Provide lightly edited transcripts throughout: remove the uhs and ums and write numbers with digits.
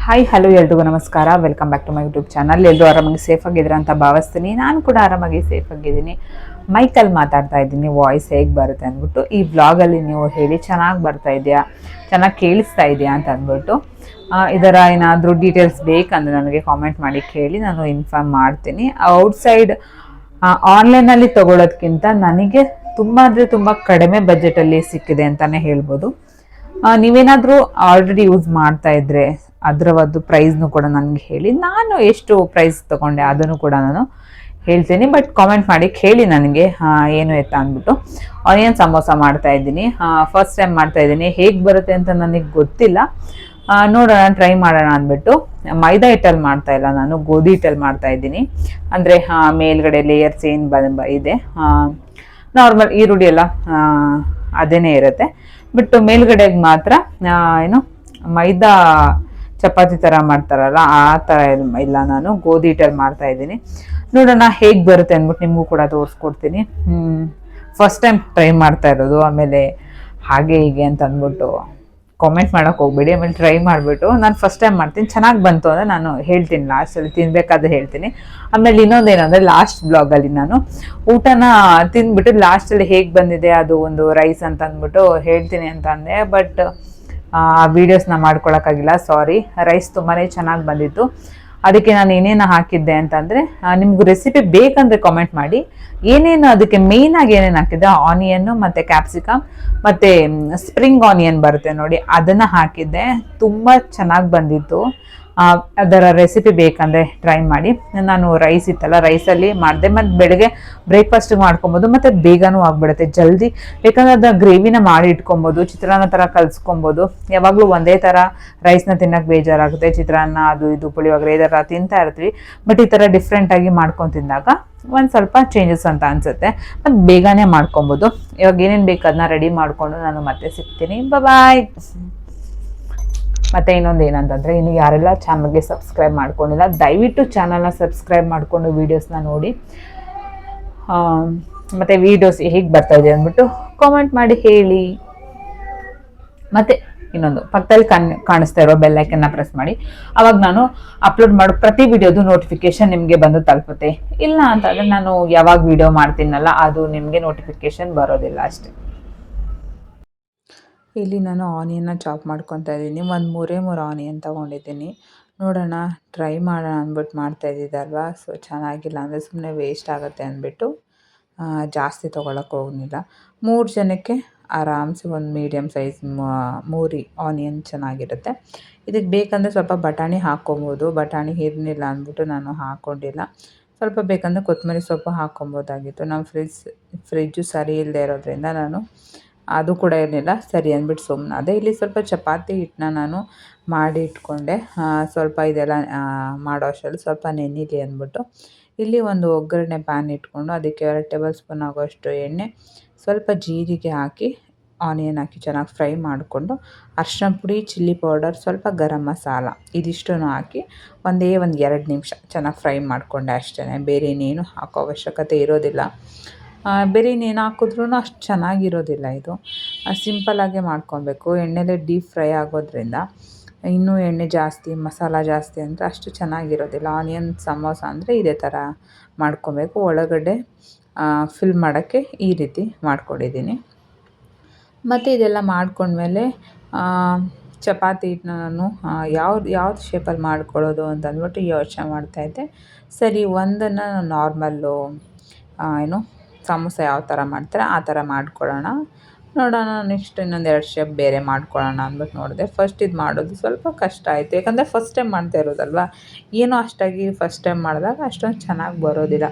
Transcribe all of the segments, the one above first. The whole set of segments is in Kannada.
ಹಾಯ್ ಹಲೋ ಎಲ್ರಿಗೂ ನಮಸ್ಕಾರ. Welcome back to my YouTube channel. ಎಲ್ಲರೂ ಆರಾಮಾಗಿ ಸೇಫ್ ಆಗಿದ್ದೀರಾ ಅಂತ ಭಾವಿಸ್ತೀನಿ. ನಾನು ಕೂಡ ಆರಾಮಾಗಿ ಸೇಫ್ ಆಗಿದ್ದೀನಿ. ಮೈಕಲ್ಲಿ ಮಾತಾಡ್ತಾ ಇದ್ದೀನಿ, ವಾಯ್ಸ್ ಹೇಗೆ ಬರುತ್ತೆ ಅಂದ್ಬಿಟ್ಟು ಈ ವ್ಲಾಗಲ್ಲಿ ನೀವು ಹೇಳಿ ಚೆನ್ನಾಗಿ ಬರ್ತಾ ಇದೆಯಾ, ಚೆನ್ನಾಗಿ ಕೇಳಿಸ್ತಾ ಇದೆಯಾ ಅಂತ ಅಂದ್ಬಿಟ್ಟು. ಇದರ ಏನಾದರೂ ಡೀಟೇಲ್ಸ್ ಬೇಕಂದರೆ ನನಗೆ ಕಾಮೆಂಟ್ ಮಾಡಿ ಕೇಳಿ, ನಾನು ಇನ್ಫಾರ್ಮ್ ಮಾಡ್ತೀನಿ. ಔಟ್ಸೈಡ್ ಆನ್ಲೈನಲ್ಲಿ ತೊಗೊಳೋದಕ್ಕಿಂತ ನನಗೆ ತುಂಬ ಅಂದರೆ ತುಂಬ ಕಡಿಮೆ ಬಜೆಟಲ್ಲಿ ಸಿಕ್ಕಿದೆ ಅಂತಲೇ ಹೇಳ್ಬೋದು. ನೀವೇನಾದರೂ ಆಲ್ರೆಡಿ ಯೂಸ್ ಮಾಡ್ತಾ ಇದ್ರೆ ಅದರದ್ದು ಪ್ರೈಸ್ನು ಕೂಡ ನನಗೆ ಹೇಳಿ. ನಾನು ಎಷ್ಟು ಪ್ರೈಸ್ ತೊಗೊಂಡೆ ಅದನ್ನು ಕೂಡ ನಾನು ಹೇಳ್ತೀನಿ. ಬಟ್ ಕಾಮೆಂಟ್ ಮಾಡಿ ಕೇಳಿ ನನಗೆ ಏನು ಎತ್ತ ಅಂದ್ಬಿಟ್ಟು. ಆನಿಯನ್ ಸಮೋಸ ಮಾಡ್ತಾ ಇದ್ದೀನಿ, ಫಸ್ಟ್ ಟೈಮ್ ಮಾಡ್ತಾ ಇದ್ದೀನಿ. ಹೇಗೆ ಬರುತ್ತೆ ಅಂತ ನನಗೆ ಗೊತ್ತಿಲ್ಲ, ನೋಡೋಣ, ಟ್ರೈ ಮಾಡೋಣ ಅಂದ್ಬಿಟ್ಟು. ಮೈದಾ ಹಿಟ್ಟಲ್ಲಿ ಮಾಡ್ತಾ ಇಲ್ಲ, ನಾನು ಗೋಧಿ ಹಿಟ್ಟಲ್ಲಿ ಮಾಡ್ತಾ ಇದ್ದೀನಿ. ಅಂದರೆ ಮೇಲ್ಗಡೆ ಲೇಯರ್ಸ್ ಏನು ಇದೆ, ನಾರ್ಮಲ್ ಈರುಳ್ಳಿ ಎಲ್ಲ ಅದೇನೇ ಇರುತ್ತೆ. ಬಟ್ ಮೇಲ್ಗಡೆಗೆ ಮಾತ್ರ ಏನು ಮೈದಾ ಚಪಾತಿ ಥರ ಮಾಡ್ತಾರಲ್ಲ ಆ ಥರ ಇಲ್ಲ, ನಾನು ಗೋಧಿ ಹಿಟ್ಟಲ್ಲಿ ಮಾಡ್ತಾ ಇದ್ದೀನಿ. ನೋಡೋಣ ಹೇಗೆ ಬರುತ್ತೆ ಅಂದ್ಬಿಟ್ಟು ನಿಮಗೂ ಕೂಡ ತೋರಿಸ್ಕೊಡ್ತೀನಿ. ಫಸ್ಟ್ ಟೈಮ್ ಟ್ರೈ ಮಾಡ್ತಾ ಇರೋದು, ಆಮೇಲೆ ಹಾಗೆ ಹೀಗೆ ಅಂತ ಅಂದ್ಬಿಟ್ಟು ಕಾಮೆಂಟ್ ಮಾಡೋಕ್ಕೆ ಹೋಗ್ಬೇಡಿ. ಆಮೇಲೆ ಟ್ರೈ ಮಾಡಿಬಿಟ್ಟು ನಾನು ಫಸ್ಟ್ ಟೈಮ್ ಮಾಡ್ತೀನಿ, ಚೆನ್ನಾಗಿ ಬಂತು ಅಂದರೆ ನಾನು ಹೇಳ್ತೀನಿ, ಲಾಸ್ಟಲ್ಲಿ ತಿನ್ನಬೇಕಾದ್ರೆ ಹೇಳ್ತೀನಿ. ಆಮೇಲೆ ಇನ್ನೊಂದೇನಂದರೆ ಲಾಸ್ಟ್ ಬ್ಲಾಗಲ್ಲಿ ನಾನು ಊಟನ ತಿಂದ್ಬಿಟ್ಟು ಲಾಸ್ಟಲ್ಲಿ ಹೇಗೆ ಬಂದಿದೆ ಅದು ಒಂದು ರೈಸ್ ಅಂತ ಅಂದ್ಬಿಟ್ಟು ಹೇಳ್ತೀನಿ ಅಂತ ಅಂದೆ. ಬಟ್ ಆ ವೀಡಿಯೋಸ್ನ ಮಾಡ್ಕೊಳಕ್ಕಾಗಿಲ್ಲ, ಸಾರಿ. ರೈಸ್ ತುಂಬಾ ಚೆನ್ನಾಗಿ ಬಂದಿತ್ತು. ಅದಕ್ಕೆ ನಾನು ಏನೇನು ಹಾಕಿದ್ದೆ ಅಂತಂದರೆ, ನಿಮಗೂ ರೆಸಿಪಿ ಬೇಕಂದರೆ ಕಾಮೆಂಟ್ ಮಾಡಿ. ಏನೇನು ಅದಕ್ಕೆ ಮೇಯ್ನಾಗಿ ಏನೇನು ಹಾಕಿದ್ದೆ, ಆನಿಯನ್ನು ಮತ್ತು ಕ್ಯಾಪ್ಸಿಕಮ್ ಮತ್ತು ಸ್ಪ್ರಿಂಗ್ ಆನಿಯನ್ ಬರುತ್ತೆ ನೋಡಿ, ಅದನ್ನು ಹಾಕಿದ್ದೆ. ತುಂಬ ಚೆನ್ನಾಗಿ ಬಂದಿತ್ತು. ಅದರ ರೆಸಿಪಿ ಬೇಕಂದರೆ ಟ್ರೈ ಮಾಡಿ. ನಾನು ರೈಸ್ ಇತ್ತಲ್ಲ, ರೈಸಲ್ಲಿ ಮಾಡಿದೆ. ಮತ್ತು ಬೆಳಗ್ಗೆ ಬ್ರೇಕ್ಫಾಸ್ಟಿಗೆ ಮಾಡ್ಕೊಬೋದು, ಮತ್ತು ಬೇಗನೂ ಆಗಿಬಿಡುತ್ತೆ ಜಲ್ದಿ. ಬೇಕಂದ್ರೆ ಅದು ಗ್ರೇವಿನ ಮಾಡಿ ಇಟ್ಕೊಬೋದು, ಚಿತ್ರಾನ್ನ ಥರ ಕಲಿಸ್ಕೊಬೋದು. ಯಾವಾಗಲೂ ಒಂದೇ ಥರ ರೈಸ್ನ ತಿನ್ನೋಕ್ಕೆ ಬೇಜಾರಾಗುತ್ತೆ. ಚಿತ್ರಾನ್ನ ಅದು ಇದು ಪುಳಿಯೋಗರೆ ಇದರ ತಿಂತಾ ಇರ್ತೀವಿ. ಬಟ್ ಈ ಥರ ಡಿಫ್ರೆಂಟಾಗಿ ಮಾಡ್ಕೊಂಡು ತಿಂದಾಗ ಒಂದು ಸ್ವಲ್ಪ ಚೇಂಜಸ್ ಅಂತ ಅನಿಸುತ್ತೆ. ಮತ್ತು ಬೇಗನೆ ಮಾಡ್ಕೊಬೋದು. ಇವಾಗ ಏನೇನು ಬೇಕು ಅದನ್ನ ರೆಡಿ ಮಾಡಿಕೊಂಡು ನಾನು ಮತ್ತೆ ಸಿಗ್ತೀನಿ. ಬಾಯ್. ಮತ್ತು ಇನ್ನೊಂದು ಏನಂತಂದರೆ, ಇನ್ನು ಯಾರೆಲ್ಲ ಚಾನಲ್ಗೆ ಸಬ್ಸ್ಕ್ರೈಬ್ ಮಾಡ್ಕೊಂಡಿಲ್ಲ, ದಯವಿಟ್ಟು ಚಾನಲ್ನ ಸಬ್ಸ್ಕ್ರೈಬ್ ಮಾಡಿಕೊಂಡು ವೀಡಿಯೋಸ್ನ ನೋಡಿ. ಮತ್ತು ವೀಡಿಯೋಸ್ ಹೇಗೆ ಬರ್ತಾಯಿದೆ ಅಂದ್ಬಿಟ್ಟು ಕಾಮೆಂಟ್ ಮಾಡಿ ಹೇಳಿ. ಮತ್ತು ಇನ್ನೊಂದು ಪಕ್ಕದಲ್ಲಿ ಕಾಣಿಸ್ತಾ ಇರೋ ಬೆಲ್ ಐಕನ್ನ ಪ್ರೆಸ್ ಮಾಡಿ. ಆವಾಗ ನಾನು ಅಪ್ಲೋಡ್ ಮಾಡೋ ಪ್ರತಿ ವಿಡಿಯೋದು ನೋಟಿಫಿಕೇಷನ್ ನಿಮಗೆ ಬಂದು ತಲುಪುತ್ತೆ. ಇಲ್ಲ ಅಂತಂದರೆ ನಾನು ಯಾವಾಗ ವಿಡಿಯೋ ಮಾಡ್ತೀನಲ್ಲ ಅದು ನಿಮಗೆ ನೋಟಿಫಿಕೇಷನ್ ಬರೋದಿಲ್ಲ ಅಷ್ಟೇ. ಇಲ್ಲಿ ನಾನು ಆನಿಯನ್ನ ಚಾಪ್ ಮಾಡ್ಕೊತಾ ಇದ್ದೀನಿ. ಒಂದು 3 ಆನಿಯನ್ ತೊಗೊಂಡಿದ್ದೀನಿ. ನೋಡೋಣ, ಟ್ರೈ ಮಾಡೋಣ ಅಂದ್ಬಿಟ್ಟು ಮಾಡ್ತಾ ಇದ್ದಿದ್ದಲ್ವಾ. ಸೊ ಚೆನ್ನಾಗಿಲ್ಲ ಅಂದರೆ ಸುಮ್ಮನೆ ವೇಸ್ಟ್ ಆಗುತ್ತೆ ಅಂದ್ಬಿಟ್ಟು ಜಾಸ್ತಿ ತೊಗೊಳಕ್ಕೆ ಹೋಗಲಿಲ್ಲ. 3 ಜನಕ್ಕೆ ಆರಾಮ್ಸೆ ಒಂದು ಮೀಡಿಯಮ್ ಸೈಜ್ 3 ಆನಿಯನ್ ಚೆನ್ನಾಗಿರುತ್ತೆ. ಇದಕ್ಕೆ ಬೇಕಂದರೆ ಸ್ವಲ್ಪ ಬಟಾಣಿ ಹಾಕ್ಕೊಬೋದು. ಬಟಾಣಿ ಇರಲಿಲ್ಲ ಅಂದ್ಬಿಟ್ಟು ನಾನು ಹಾಕ್ಕೊಂಡಿಲ್ಲ. ಸ್ವಲ್ಪ ಬೇಕಂದರೆ ಕೊತ್ತಂಬರಿ ಸೊಪ್ಪು ಹಾಕ್ಕೊಬೋದಾಗಿತ್ತು. ನಮ್ಮ ಫ್ರಿಜ್ಜು ಸರಿ ಇಲ್ಲದೆ ಇರೋದ್ರಿಂದ ನಾನು ಅದು ಕೂಡ ಇರಲಿಲ್ಲ. ಸರಿ ಅಂದ್ಬಿಟ್ಟು ಸುಮ್ಮನಾದೆ. ಇಲ್ಲಿ ಸ್ವಲ್ಪ ಚಪಾತಿ ಹಿಟ್ಟನ್ನ ನಾನು ಮಾಡಿ ಇಟ್ಕೊಂಡೆ. ಸ್ವಲ್ಪ ಇದೆಲ್ಲ ಮಾಡೋ ಅಷ್ಟರಲ್ಲಿ ಸ್ವಲ್ಪ ನೆನೀಲಿ ಅಂದ್ಬಿಟ್ಟು ಇಲ್ಲಿ ಒಂದು ಒಗ್ಗರಣೆ ಪ್ಯಾನ್ ಇಟ್ಕೊಂಡು ಅದಕ್ಕೆ 2 ಟೇಬಲ್ ಸ್ಪೂನ್ ಆಗೋಷ್ಟು ಎಣ್ಣೆ, ಸ್ವಲ್ಪ ಜೀರಿಗೆ ಹಾಕಿ ಆನಿಯನ್ ಹಾಕಿ ಚೆನ್ನಾಗಿ ಫ್ರೈ ಮಾಡಿಕೊಂಡು ಅರಿಶಿನ ಪುಡಿ, ಚಿಲ್ಲಿ ಪೌಡರ್, ಸ್ವಲ್ಪ ಗರಂ ಮಸಾಲ ಇದಿಷ್ಟನ್ನು ಹಾಕಿ ಒಂದು 2 ನಿಮಿಷ ಚೆನ್ನಾಗಿ ಫ್ರೈ ಮಾಡಿಕೊಂಡೆ ಅಷ್ಟೇ. ಬೇರೆ ಇನ್ನೇನು ಹಾಕೋ ಅವಶ್ಯಕತೆ ಇರೋದಿಲ್ಲ. ಬೇರೆ ಇನ್ನೇನು ಹಾಕಿದ್ರೂ ಅಷ್ಟು ಚೆನ್ನಾಗಿರೋದಿಲ್ಲ. ಇದು ಸಿಂಪಲ್ಲಾಗೆ ಮಾಡ್ಕೊಬೇಕು. ಎಣ್ಣೆಲೇ ಡೀಪ್ ಫ್ರೈ ಆಗೋದ್ರಿಂದ ಇನ್ನೂ ಎಣ್ಣೆ ಜಾಸ್ತಿ, ಮಸಾಲ ಜಾಸ್ತಿ ಅಂದರೆ ಅಷ್ಟು ಚೆನ್ನಾಗಿರೋದಿಲ್ಲ. ಆನಿಯನ್ ಸಮೋಸ ಅಂದರೆ ಇದೇ ಥರ ಮಾಡ್ಕೊಬೇಕು. ಒಳಗಡೆ ಫಿಲ್ ಮಾಡೋಕ್ಕೆ ಈ ರೀತಿ ಮಾಡ್ಕೊಂಡಿದ್ದೀನಿ. ಮತ್ತು ಇದೆಲ್ಲ ಮಾಡ್ಕೊಂಡ್ಮೇಲೆ ಚಪಾತಿ ಹಿಟ್ಟನ್ನ ನಾನು ಯಾವ್ದು ಶೇಪಲ್ಲಿ ಮಾಡ್ಕೊಳ್ಳೋದು ಅಂತ ಅಂದ್ಬಿಟ್ಟು ಯೋಚನೆ ಮಾಡ್ತಾಯಿದ್ದೆ. ಸರಿ, ಒಂದನ್ನು ನಾರ್ಮಲ್ಲು ಏನು ಸಮೋಸ ಯಾವ ಥರ ಮಾಡ್ತಾರೆ ಆ ಥರ ಮಾಡ್ಕೊಳ್ಳೋಣ, ನೋಡೋಣ. ನೆಕ್ಸ್ಟ್ ಇನ್ನೊಂದು 2 ಶೇಪ್ ಬೇರೆ ಮಾಡ್ಕೊಳ್ಳೋಣ ಅಂದ್ಬಿಟ್ಟು ನೋಡಿದೆ. ಫಸ್ಟ್ ಇದು ಮಾಡೋದು ಸ್ವಲ್ಪ ಕಷ್ಟ ಆಯಿತು, ಯಾಕಂದರೆ ಫಸ್ಟ್ ಟೈಮ್ ಮಾಡ್ತಾ ಇರೋದಲ್ವ. ಏನೋ ಅಷ್ಟಾಗಿ ಫಸ್ಟ್ ಟೈಮ್ ಮಾಡಿದಾಗ ಅಷ್ಟೊಂದು ಚೆನ್ನಾಗಿ ಬರೋದಿಲ್ಲ.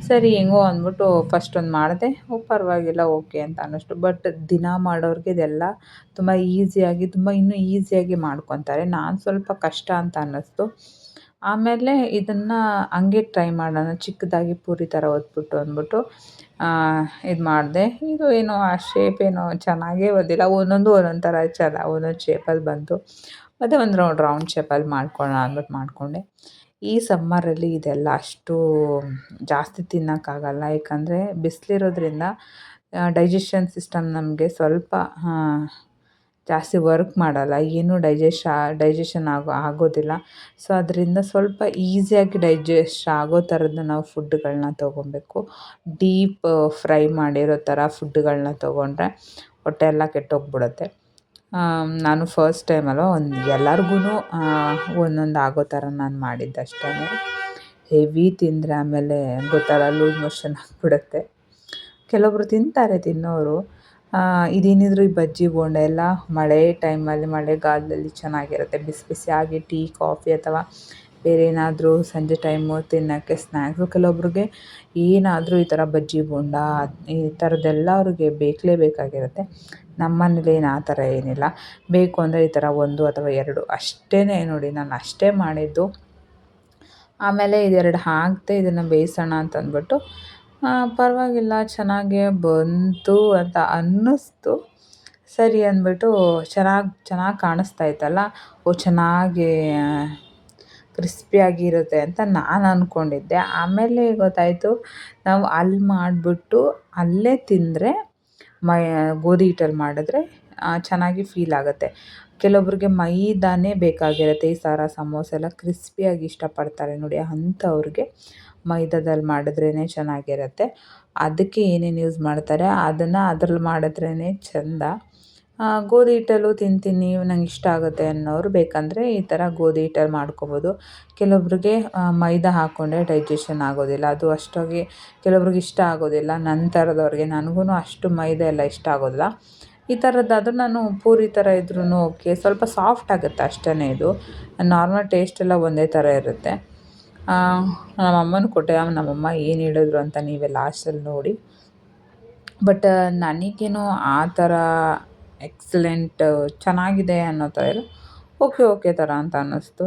ಸರಿ ಹೆಂಗೋ ಅಂದ್ಬಿಟ್ಟು ಫಸ್ಟ್ ಒಂದು ಮಾಡಿದೆ, ಪರವಾಗಿಲ್ಲ, ಓಕೆ ಅಂತ ಅನ್ನಿಸ್ತು. ಬಟ್ ದಿನ ಮಾಡೋರಿಗೆ ಇದೆಲ್ಲ ತುಂಬ ಈಸಿಯಾಗಿ, ಇನ್ನೂ ಈಸಿಯಾಗಿ ಮಾಡ್ಕೊತಾರೆ. ನಾನು ಸ್ವಲ್ಪ ಕಷ್ಟ ಅಂತ ಅನ್ನಿಸ್ತು. ಆಮೇಲೆ ಇದನ್ನು ಹಂಗೆ ಟ್ರೈ ಮಾಡೋಣ, ಚಿಕ್ಕದಾಗಿ ಪೂರಿ ಥರ ಒತ್ಬಿಟ್ಟು ಅಂದ್ಬಿಟ್ಟು ಇದು ಮಾಡಿದೆ. ಇದು ಏನೋ ಆ ಶೇಪ್ ಏನೋ ಚೆನ್ನಾಗೇ ಬಂದಿಲ್ಲ. ಒಂದೊಂದು ಥರ ಒಂದೊಂದು ಶೇಪಲ್ಲಿ ಬಂತು. ಮತ್ತು ಒಂದು ರೌಂಡ್ ಶೇಪಲ್ಲಿ ಮಾಡ್ಕೊಳ್ಳೋಣ ಅಂದ್ಬಿಟ್ಟು ಮಾಡಿಕೊಂಡೆ. ಈ ಸಮ್ಮರಲ್ಲಿ ಇದೆಲ್ಲ ಅಷ್ಟು ಜಾಸ್ತಿ ತಿನ್ನೋಕ್ಕಾಗಲ್ಲ, ಯಾಕಂದರೆ ಬಿಸಿಲಿರೋದ್ರಿಂದ ಡೈಜೆಷನ್ ಸಿಸ್ಟಮ್ ನಮಗೆ ಸ್ವಲ್ಪ ಜಾಸ್ತಿ ವರ್ಕ್ ಮಾಡಲ್ಲ, ಏನೂ ಡೈಜೆಷನ್ ಆಗೋದಿಲ್ಲ. ಸೊ ಅದರಿಂದ ಸ್ವಲ್ಪ ಈಸಿಯಾಗಿ ಡೈಜೆಸ್ಟ್ ಆಗೋ ಥರದ್ದು ನಾವು ಫುಡ್ಡುಗಳನ್ನ ತೊಗೊಬೇಕು. ಡೀಪ್ ಫ್ರೈ ಮಾಡಿರೋ ಥರ ಫುಡ್ಡುಗಳನ್ನ ತೊಗೊಂಡ್ರೆ ಹೊಟ್ಟೆ ಎಲ್ಲ ಕೆಟ್ಟೋಗ್ಬಿಡುತ್ತೆ. ನಾನು ಫಸ್ಟ್ ಟೈಮಲ್ವ ಎಲ್ಲರಿಗೂ ಒಂದೊಂದು ಆಗೋ ಥರ ನಾನು ಮಾಡಿದ್ದಷ್ಟೇ. ಹೆವಿ ತಿಂದರೆ ಆಮೇಲೆ ಗೊತ್ತಲ್ಲ, ಲೂಸ್ ಮೋಷನ್ ಆಗಿಬಿಡುತ್ತೆ. ಕೆಲವೊಬ್ರು ತಿನ್ನೋರು. ಇದೇನಿದ್ರು ಈ ಬಜ್ಜಿ ಬೋಂಡ ಎಲ್ಲ ಮಳೆ ಟೈಮಲ್ಲಿ, ಮಳೆಗಾಲದಲ್ಲಿ ಚೆನ್ನಾಗಿರುತ್ತೆ. ಬಿಸಿ ಬಿಸಿಯಾಗಿ ಟೀ, ಕಾಫಿ ಅಥವಾ ಬೇರೆ ಏನಾದರೂ ಸಂಜೆ ಟೈಮು ತಿನ್ನೋಕ್ಕೆ ಸ್ನ್ಯಾಕ್ಸು. ಕೆಲವೊಬ್ರಿಗೆ ಏನಾದರೂ ಈ ಥರ ಬಜ್ಜಿ ಬೋಂಡ ಈ ಥರದ್ದೆಲ್ಲ ಅವ್ರಿಗೆ ಬೇಕಾಗಿರುತ್ತೆ. ನಮ್ಮ ಮನೇಲಿ ಏನು ಆ ಥರ ಏನಿಲ್ಲ. ಬೇಕು ಅಂದರೆ ಈ ಥರ 1 ಅಥವಾ 2 ಅಷ್ಟೇ ನೋಡಿ, ನಾನು ಅಷ್ಟೇ ಮಾಡಿದ್ದು. ಆಮೇಲೆ ಇದೆರಡು ಹಾಕಿದೆ, ಇದನ್ನು ಬೇಯಿಸೋಣ ಅಂತ ಅಂದ್ಬಿಟ್ಟು ಪರವಾಗಿಲ್ಲ ಚೆನ್ನಾಗೇ ಬಂತು ಅಂತ ಅನ್ನಿಸ್ತು. ಸರಿ ಅಂದ್ಬಿಟ್ಟು ಚೆನ್ನಾಗಿ ಕಾಣಿಸ್ತಾ ಇತ್ತಲ್ಲ, ಚೆನ್ನಾಗಿ ಕ್ರಿಸ್ಪಿಯಾಗಿರುತ್ತೆ ಅಂತ ನಾನು ಅಂದ್ಕೊಂಡಿದ್ದೆ. ಆಮೇಲೆ ಗೊತ್ತಾಯಿತು, ನಾವು ಅಲ್ಲಿ ಮಾಡಿಬಿಟ್ಟು ಅಲ್ಲೇ ತಿಂದರೆ ಗೋಧಿ ಹಿಟ್ಟಲ್ಲಿ ಮಾಡಿದ್ರೆ ಚೆನ್ನಾಗಿ ಫೀಲ್ ಆಗುತ್ತೆ. ಕೆಲವೊಬ್ರಿಗೆ ಮೈದಾನೇ ಬೇಕಾಗಿರುತ್ತೆ. ಈ ಥರ ಸಮೋಸ ಎಲ್ಲ ಕ್ರಿಸ್ಪಿಯಾಗಿ ಇಷ್ಟಪಡ್ತಾರೆ ನೋಡಿ, ಅಂಥವ್ರಿಗೆ ಮೈದಾದಲ್ಲಿ ಮಾಡಿದ್ರೇ ಚೆನ್ನಾಗಿರುತ್ತೆ. ಅದಕ್ಕೆ ಏನೇನು ಯೂಸ್ ಮಾಡ್ತಾರೆ ಅದನ್ನು ಅದ್ರಲ್ಲಿ ಮಾಡಿದ್ರೇ ಚೆಂದ. ಗೋಧಿ ಹಿಟ್ಟಲ್ಲೂ ತಿಂತೀನಿ, ನಂಗೆ ಇಷ್ಟ ಆಗುತ್ತೆ ಅನ್ನೋರು ಬೇಕಂದರೆ ಈ ಥರ ಗೋಧಿ ಹಿಟ್ಟಲ್ಲಿ ಮಾಡ್ಕೊಬೋದು. ಕೆಲವೊಬ್ರಿಗೆ ಮೈದಾ ಹಾಕ್ಕೊಂಡ್ರೆ ಡೈಜೆಷನ್ ಆಗೋದಿಲ್ಲ, ಅದು ಅಷ್ಟಾಗಿ ಕೆಲವ್ರಿಗೆ ಇಷ್ಟ ಆಗೋದಿಲ್ಲ. ನನ್ನ ಥರದವ್ರಿಗೆ, ನನಗೂ ಅಷ್ಟು ಮೈದಾ ಎಲ್ಲ ಇಷ್ಟ ಆಗೋದಿಲ್ಲ. ಈ ಥರದ್ದಾದರೂ ನಾನು ಪೂರಿ ಥರ ಇದ್ರೂ ಓಕೆ, ಸ್ವಲ್ಪ ಸಾಫ್ಟ್ ಆಗುತ್ತೆ ಅಷ್ಟೇ. ಇದು ನಾರ್ಮಲ್ ಟೇಸ್ಟ್ ಎಲ್ಲ ಒಂದೇ ಥರ ಇರುತ್ತೆ. ನಮ್ಮಮ್ಮನ ಕೊಟ್ಟೆ, ನಮ್ಮಮ್ಮ ಏನು ಹೇಳಿದ್ರು ಅಂತ ನೀವೇ ಲಾಸ್ಟಲ್ಲಿ ನೋಡಿ. ಬಟ್ ನನಗೇನು ಆ ಥರ ಎಕ್ಸಲೆಂಟ್ ಚೆನ್ನಾಗಿದೆ ಅನ್ನೋ ಥರ ಇಲ್ಲ, ಓಕೆ ಥರ ಅಂತ ಅನ್ನಿಸ್ತು.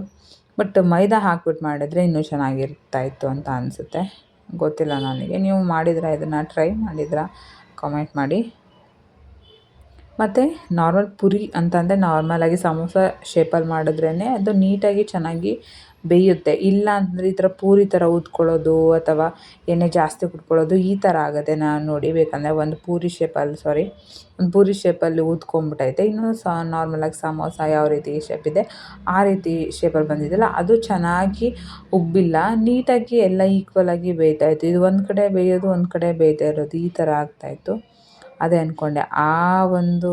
ಬಟ್ ಮೈದಾ ಹಾಕ್ಬಿಟ್ಟು ಮಾಡಿದರೆ ಇನ್ನೂ ಚೆನ್ನಾಗಿರ್ತಾಯಿತ್ತು ಅಂತ ಅನಿಸುತ್ತೆ. ಗೊತ್ತಿಲ್ಲ ನನಗೆ. ನೀವು ಮಾಡಿದ್ರಾ, ಇದನ್ನು ಟ್ರೈ ಮಾಡಿದ್ರಾ? ಕಾಮೆಂಟ್ ಮಾಡಿ. ಮತ್ತು ನಾರ್ಮಲ್ ಪುರಿ ಅಂತಂದರೆ ನಾರ್ಮಲಾಗಿ ಸಮೋಸ ಶೇಪಲ್ಲಿ ಮಾಡಿದ್ರೇ ಅದು ನೀಟಾಗಿ ಚೆನ್ನಾಗಿ ಬೇಯುತ್ತೆ. ಇಲ್ಲ ಅಂದರೆ ಈ ಥರ ಪೂರಿ ಥರ ಊದ್ಕೊಳ್ಳೋದು ಅಥವಾ ಎಣ್ಣೆ ಜಾಸ್ತಿ ಕುಟ್ಕೊಳ್ಳೋದು ಈ ಥರ ಆಗುತ್ತೆ. ನಾನು ನೋಡಿ, ಬೇಕಂದರೆ ಒಂದು ಪೂರಿ ಶೇಪಲ್ಲಿ ಊದ್ಕೊಂಡ್ಬಿಟ್ಟೈತೆ. ಇನ್ನೂ ನಾರ್ಮಲಾಗಿ ಸಮೋಸ ಯಾವ ರೀತಿ ಶೇಪಿದೆ ಆ ರೀತಿ ಶೇಪಲ್ಲಿ ಬಂದಿದ್ದಲ್ಲ, ಅದು ಚೆನ್ನಾಗಿ ಉಬ್ಬಿಲ್ಲ, ನೀಟಾಗಿ ಎಲ್ಲ ಈಕ್ವಲಾಗಿ ಬೇಯ್ತಾಯಿತ್ತು. ಇದು ಒಂದು ಕಡೆ ಬೇಯೋದು, ಒಂದು ಕಡೆ ಬೇಯ್ತಾ ಇರೋದು, ಈ ಥರ ಆಗ್ತಾಯಿತ್ತು. ಅದೇ ಅಂದ್ಕೊಂಡೆ, ಆ ಒಂದು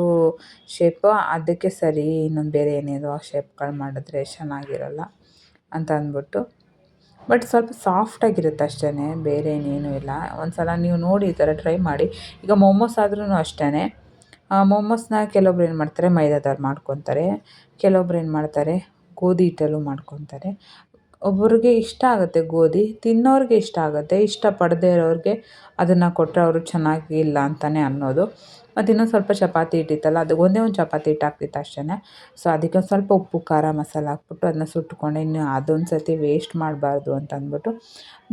ಶೇಪು ಅದಕ್ಕೆ ಸರಿ, ಇನ್ನೊಂದು ಬೇರೆ ಏನೇನೋ ಶೇಪ್ಗಳು ಮಾಡಿದ್ರೆ ಚೆನ್ನಾಗಿರಲ್ಲ ಅಂತ ಅಂದ್ಬಿಟ್ಟು. ಬಟ್ ಸ್ವಲ್ಪ ಸಾಫ್ಟಾಗಿರುತ್ತೆ ಅಷ್ಟೇ, ಬೇರೆ ಏನೇನೂ ಇಲ್ಲ. ಒಂದು ಸಲ ನೀವು ನೋಡಿ ಈ ಥರ ಟ್ರೈ ಮಾಡಿ. ಈಗ ಮೊಮೋಸ್ ಆದ್ರೂ ಅಷ್ಟೇ. ಮೊಮೋಸ್ನ ಕೆಲವೊಬ್ರು ಏನು ಮಾಡ್ತಾರೆ, ಮೈದಾದಲ್ಲಿ ಮಾಡ್ಕೊತಾರೆ. ಕೆಲವೊಬ್ರು ಏನು ಮಾಡ್ತಾರೆ, ಗೋಧಿ ಹಿಟ್ಟಲ್ಲೂ ಮಾಡ್ಕೊತಾರೆ. ಒಬ್ಬರಿಗೆ ಇಷ್ಟ ಆಗುತ್ತೆ ಗೋಧಿ, ತಿನ್ನೋರಿಗೆ ಇಷ್ಟ ಆಗುತ್ತೆ. ಇಷ್ಟಪಡದೇ ಇರೋರಿಗೆ ಅದನ್ನು ಕೊಟ್ಟರೆ ಅವರು ಚೆನ್ನಾಗಿಲ್ಲ ಅಂತಲೇ ಅನ್ನೋದು. ಮತ್ತು ಇನ್ನೊಂದು ಸ್ವಲ್ಪ ಚಪಾತಿ ಹಿಟ್ಟಿತ್ತಲ್ಲ, ಅದು ಒಂದೇ ಒಂದು ಚಪಾತಿ ಹಿಟ್ಟು ಹಾಕ್ತಿತ್ತು ಅಷ್ಟೇ. ಸೊ ಅದಕ್ಕೆ ಒಂದು ಸ್ವಲ್ಪ ಉಪ್ಪು, ಖಾರ, ಮಸಾಲೆ ಹಾಕ್ಬಿಟ್ಟು ಅದನ್ನ ಸುಟ್ಕೊಂಡೆ. ಇನ್ನು ಅದೊಂದು ಸರ್ತಿ ವೇಸ್ಟ್ ಮಾಡಬಾರ್ದು ಅಂತ ಅಂದ್ಬಿಟ್ಟು.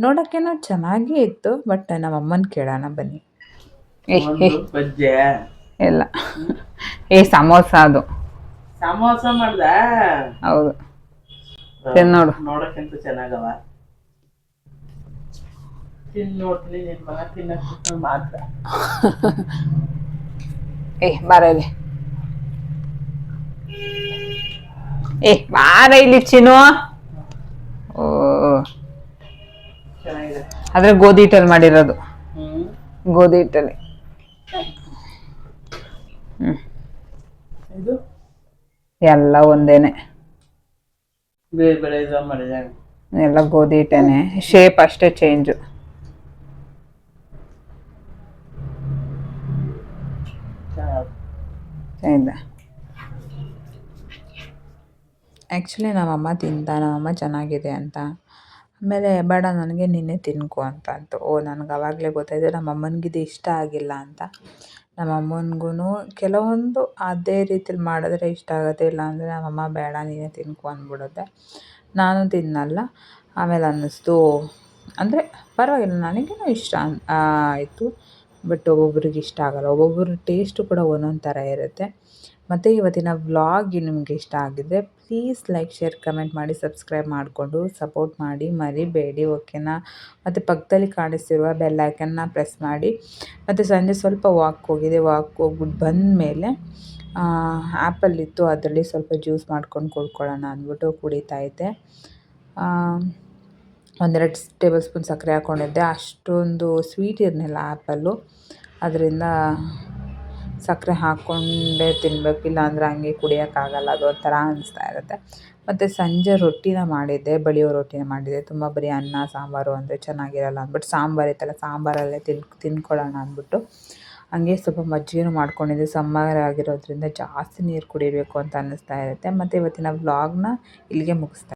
ನೋಡೋಕ್ಕೇನೋ ಚೆನ್ನಾಗೇ ಇತ್ತು, ಬಟ್ ನಮ್ಮ ಅಮ್ಮನ ಕೇಳೋಣ ಬನ್ನಿ. ಇಲ್ಲ, ಸಮೋಸ, ಅದು ಸಮೋಸ ಮಾಡ್ದ. ಹೌದು, ತಿನ್ನೋಡು. ನೋಡಕ್ಕಿಂತ ಚೆನ್ನಾಗವ. ನೋಡ್ತೀನಿ, ನಿನ್ ಮಗ ತಿನ್ನಕ್ ಮಾತ್ರ. ಬಾರ ಇಲ್ಲಿ, ಬಾರ ಇಲ್ಲಿ ಚಿನ್ನು. ಓ, ಚೆನ್ನಾಗಿದೆ. ಆದ್ರೆ ಗೋಧಿ ಹಿಟ್ಟಲ್ಲಿ ಮಾಡಿರೋದು, ಗೋಧಿ ಹಿಟ್ಟಲ್ಲಿ. ಇದು ಎಲ್ಲ ಒಂದೇನೆ, ಬೇರೆ ಬೇರೆ ಮಾಡಿದ ಎಲ್ಲ ಗೋಧಿ ಹಿಟ್ಟೇನೆ, ಶೇಪ್ ಅಷ್ಟೇ ಚೇಂಜು. ಆ್ಯಕ್ಚುಲಿ ನಮ್ಮಮ್ಮ ನಮ್ಮಮ್ಮ ಚೆನ್ನಾಗಿದೆ ಅಂತ. ಆಮೇಲೆ ಬೇಡ ನನಗೆ ನಿನ್ನೆ ತಿನ್ಕೊ ಅಂತ ಅಂತು. ನನಗೆ ಆವಾಗಲೇ ಗೊತ್ತಾಯಿತು ನಮ್ಮಮ್ಮನಿಗಿದು ಇಷ್ಟ ಆಗಿಲ್ಲ ಅಂತ. ನಮ್ಮಮ್ಮನಿಗೂ ಕೆಲವೊಂದು ಅದೇ ರೀತಿಲಿ ಮಾಡಿದ್ರೆ ಇಷ್ಟ ಆಗುತ್ತೆ, ಇಲ್ಲಾಂದರೆ ನಮ್ಮಮ್ಮ ಬೇಡ ನೀನೇ ತಿನ್ಕೊ ಅಂದ್ಬಿಡುತ್ತೆ. ನಾನು ತಿನ್ನಲ್ಲ. ಆಮೇಲೆ ಅನ್ನಿಸ್ತು, ಅಂದರೆ ಪರವಾಗಿಲ್ಲ, ನನಗೇನೋ ಇಷ್ಟ ಆಯಿತು. ಬಟ್ ಒಬ್ಬೊಬ್ರಿಗೆ ಇಷ್ಟ ಆಗೋಲ್ಲ, ಒಬ್ಬೊಬ್ಬರ ಟೇಸ್ಟು ಕೂಡ ಒಂದೊಂದು ಥರ ಇರುತ್ತೆ. ಮತ್ತು ಇವತ್ತಿನ ವ್ಲಾಗ್ ನಿಮಗೆ ಇಷ್ಟ ಆಗಿದ್ದರೆ ಪ್ಲೀಸ್ ಲೈಕ್, ಶೇರ್, ಕಮೆಂಟ್ ಮಾಡಿ, ಸಬ್ಸ್ಕ್ರೈಬ್ ಮಾಡಿಕೊಂಡು ಸಪೋರ್ಟ್ ಮಾಡಿ ಮರಿಬೇಡಿ, ಓಕೆನಾ? ಮತ್ತು ಪಕ್ಕದಲ್ಲಿ ಕಾಣಿಸ್ತಿರುವ ಬೆಲ್ ಐಕನ್ನ ಪ್ರೆಸ್ ಮಾಡಿ. ಮತ್ತು ಸಂಜೆ ಸ್ವಲ್ಪ ವಾಕ್ ಹೋಗಿದ್ದೆ, ವಾಕ್ ಹೋಗ್ಬಿಟ್ಟು ಬಂದಮೇಲೆ ಆ್ಯಪಲ್ ಇತ್ತು, ಅದರಲ್ಲಿ ಸ್ವಲ್ಪ ಜ್ಯೂಸ್ ಮಾಡ್ಕೊಂಡು ಕುಡ್ಕೊಳ್ಳೋಣ ಅಂದ್ಬಿಟ್ಟು ಕುಡಿತಾ ಇದ್ದೆ. ಒಂದೆರಡು ಟೇಬಲ್ ಸ್ಪೂನ್ ಸಕ್ಕರೆ ಹಾಕ್ಕೊಂಡಿದ್ದೆ. ಅಷ್ಟೊಂದು ಸ್ವೀಟ್ ಇರಲಿಲ್ಲ ಆ್ಯಪಲ್ಲು, ಅದರಿಂದ ಸಕ್ಕರೆ ಹಾಕ್ಕೊಂಡೇ ತಿನ್ನಬೇಕು, ಇಲ್ಲಾಂದರೆ ಹಂಗೆ ಕುಡಿಯೋಕ್ಕಾಗಲ್ಲ, ಅದು ಒಂಥರ ಅನಿಸ್ತಾ ಇರುತ್ತೆ. ಮತ್ತು ಸಂಜೆ ರೊಟ್ಟಿನ ಮಾಡಿದ್ದೆ, ಬಳಿಯೋ ರೊಟ್ಟಿನ ಮಾಡಿದ್ದೆ. ತುಂಬ ಬರೀ ಅನ್ನ ಸಾಂಬಾರು ಅಂದರೆ ಚೆನ್ನಾಗಿರಲ್ಲ ಅಂದ್ಬಿಟ್ಟು ಸಾಂಬಾರು ಇತ್ತಲ್ಲ, ಸಾಂಬಾರಲ್ಲೇ ತಿನ್ಕೊಳ್ಳೋಣ ಅಂದ್ಬಿಟ್ಟು ಹಂಗೆ ಸ್ವಲ್ಪ ಮಜ್ಜಿಗೆನೂ ಮಾಡ್ಕೊಂಡಿದ್ದೆ. ಸಮ್ಮರ್ ಆಗಿರೋದ್ರಿಂದ ಜಾಸ್ತಿ ನೀರು ಕುಡಿಬೇಕು ಅಂತ ಅನ್ನಿಸ್ತಾ ಇರುತ್ತೆ. ಮತ್ತು ಇವತ್ತಿನ ವ್ಲಾಗ್ನ ಇಲ್ಲಿಗೆ ಮುಗಿಸ್ತಾ